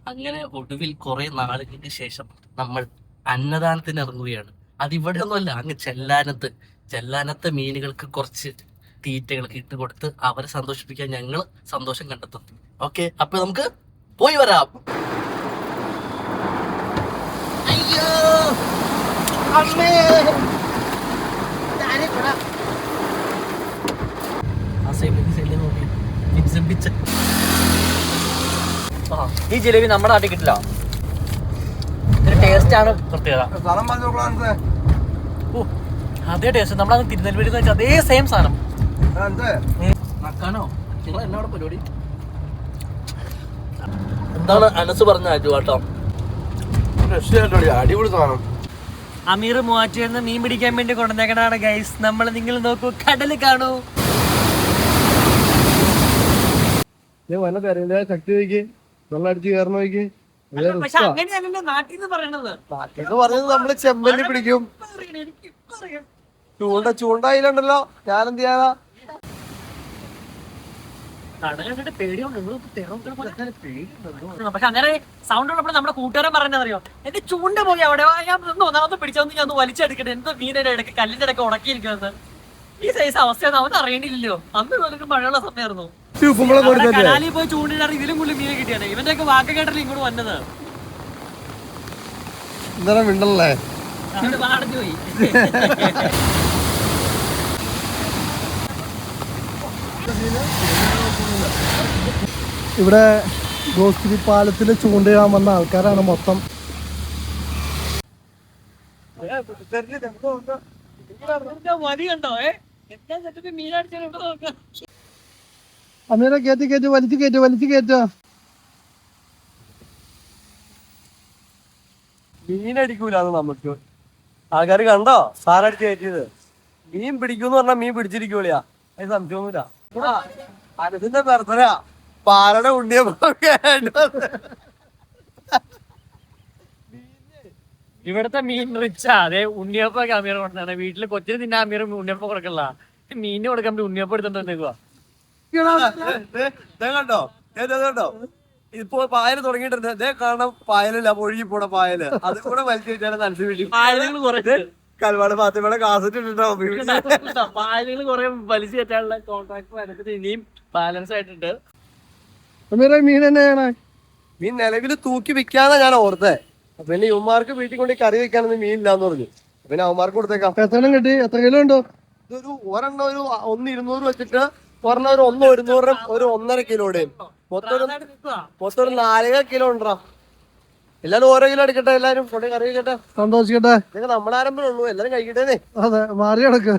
അങ്ങനെ ഒടുവിൽ കുറെ നാളുകൾക്ക് ശേഷം നമ്മൾ അന്നദാനത്തിന് ഇറങ്ങുകയാണ്. അതിവിടെ ഒന്നുമല്ല, അങ്ങ് ചെല്ലാനത്തെ മീനുകൾക്ക് കുറച്ച് തീറ്റകളൊക്കെ ഇട്ട് കൊടുത്ത് അവരെ സന്തോഷിപ്പിക്കാൻ ഞങ്ങൾ സന്തോഷം കണ്ടെത്തും. ഓക്കെ, അപ്പൊ നമുക്ക് പോയി വരാം. അയ്യോ അമ്മേ, ഈ ജിലേബി നമ്മുടെ നാട്ടിൽ കിട്ടില്ല. ഇതിന്റെ ടേസ്റ്റ് ആണ് പ്രത്യേകത. അതേ ടേസ്റ്റ് നമ്മളത് തിരുനെൽവേലി വെച്ചാൽ അതേ സെയിം സാധനം. പരിപാടി എന്താണ് അനസ് പറഞ്ഞ കേട്ടോ? അടിപൊളി സാധനം. അമീർ മൂവാറ്റുപുഴയിൽ മീൻ പിടിക്കാൻ വേണ്ടി കൊണ്ടുവന്നേക്കണാണ് ഗൈസ്. നമ്മൾ നിങ്ങൾ നോക്കൂ, കടല് കാണൂ. ശക്തി നോക്കി, വെള്ളം അടിച്ച് കയറണ നോക്കി. പക്ഷെ അങ്ങനെയല്ലല്ലോ നാട്ടിൽ നിന്ന് പറയണത്. പറഞ്ഞത് നമ്മള് ചെമ്പല്ലി പിടിക്കും. ചൂണ്ടായില്ലുണ്ടല്ലോ, ഞാനെന്ത് ചെയ്യാനാ? പക്ഷെ അങ്ങനെ സൗണ്ട് ഉള്ളപ്പോൾ നമ്മുടെ കൂട്ടുകാരൻ പറഞ്ഞറിയോ, എന്റെ ചൂണ്ട പോയി അവിടെ ഞാൻ ഒന്നാമത്തെ പിടിച്ചോന്ന് ഞാൻ വലിച്ചെടുക്കട്ടെ. എന്താ മീനിന്റെ ഇടയ്ക്ക് കല്ലിന്റെ ഇടയ്ക്ക് ഉടക്കിയിരിക്കുന്നത്. ഈ സൈസ് അവസ്ഥയൊന്നും അവൻ അറിയണില്ലല്ലോ. അന്ന് വളരെ മഴയുള്ള സമയമായിരുന്നു. കനാലിൽ പോയി ചൂണ്ടിടാറ് ഇതിലും കൂടുതൽ മീനെ കിട്ടിയാണ്. ഇവന്റെ ഒക്കെ വാക്ക് കേട്ടല്ലേ ഇങ്ങോട്ട് വന്നത്. എന്താ മിണ്ടല്ലേ? വാടഞ്ഞു പോയി. ഇവിടെ ഗോസ്തിരി പാലത്തില് ചൂണ്ടയിടാൻ വന്ന ആൾക്കാരാണ് മൊത്തം. മതി കണ്ടോ? മീനടിച്ചാൽ അമീറ കേറ്റ് വലിച്ചു കേറ്റോ. മീനടിക്കൂലെന്ന് നമുക്ക് ആൾക്കാർ കണ്ടോ? സാറടിച്ച് കയറ്റിയത്. മീൻ പിടിക്കൂന്ന് പറഞ്ഞാൽ മീൻ പിടിച്ചിരിക്കൂലയാ, അത് സംശയമൊന്നുമില്ല. അതിന്റെ ബർത്ത്ഡേ പാലയുടെ ഉണ്ണിയപ്പം. ഇവിടുത്തെ മീൻ റിച്ചാ. അതെ, ഉണ്ണിയപ്പൊക്കെ അമീർ കൊണ്ടാണ്. വീട്ടില് കൊച്ചിന് തിന്നാൻ അമീർ ഉണ്ണിയപ്പം കൊടുക്കല്ല. മീനിന് കൊടുക്കാൻ ഉണ്ണിയപ്പം എടുത്തോണ്ട് വന്നേക്കുവാ. കണ്ടോ കേട്ടോ? ഇപ്പൊ പായല് തുടങ്ങിയിട്ടുണ്ട്. ഇതേ കാണാം, പായലില്ല, ഒഴുകി പോണ പായല്. അത് കൂടെ വലിച്ചു വെച്ചാൽ മനസ്സിൽ കൽവാട് ഫാത്തിമയുടെ കാസറ്റ് ഇട്ടിട്ടുണ്ടാവും. പായലുകൾ കുറെ വലിച്ചു കയറ്റാനുള്ള കോൺട്രാക്ട് ഇനിയും ബാലൻസ് ആയിട്ടുണ്ട്. മീൻ തന്നെയാണ്. മീൻ നിലവിൽ തൂക്കി വിൽക്കാന്നാ ഞാൻ ഓർത്തേ. പിന്നെ ഇവന്മാർക്ക് വീട്ടിൽ കൊണ്ട് കറി വെക്കാനൊന്നും മീൻ ഇല്ലാന്ന് പറഞ്ഞു. പിന്നെ അവന്മാർക്ക് കൊടുത്തേക്കാം. എത്ര കിട്ടി? എത്ര കിലോ ഉണ്ടോ? ഇതൊരു ഒരെണ്ണം ഒരു 1,200 വെച്ചിട്ട് ഒരെണ്ണം ഒരു 1,100 ഒരു 1.5 കിലോയുടെയും മൊത്തം ഒരു 4 കിലോ ഉണ്ടാ. എല്ലാരും ഓരോ കിലോ എടുക്കട്ടെ. എല്ലാരും കൊണ്ട് കറി വെക്കട്ടെ, സന്തോഷിക്കട്ടെ. നമ്മുടെ ആരംഭമുള്ളൂ, എല്ലാരും കഴിക്കട്ടെ. അതെ, മാറി കിടക്ക്.